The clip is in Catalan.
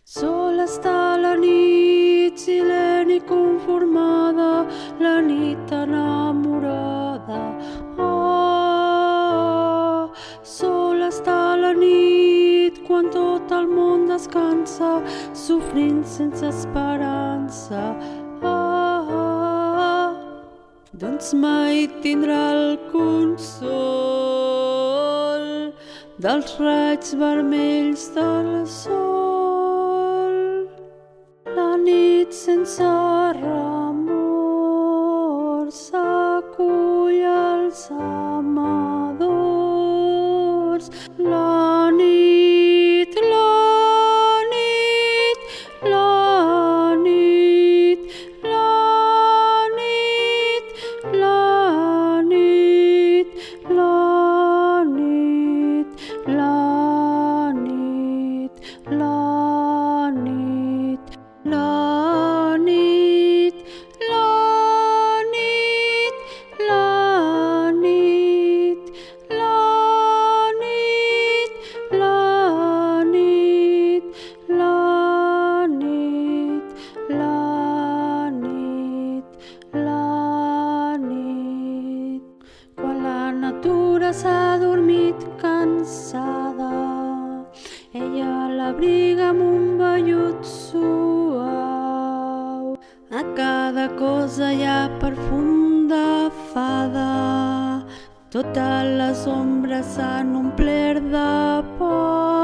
Sola està la nit, silent i conformada, la nit enamorada. Ah, sola està la nit, quan tot el món descansa, sofrint sense esperança. Doncs mai tindrà el consol dels raigs vermells del sol. La nit sense remor s'acull als amadors. La nit, la nit, la nit, la nit, la nit, la nit, la nit, la nit, la nit, la nit, la nit, la nit, la nit, la nit, la nit, la nit. Quan la natura s'ha adormit cansada, ella l'abriga amb un vellut suau. A cada cosa hi ha perfum de fada, totes les ombres s'han omplert de pau.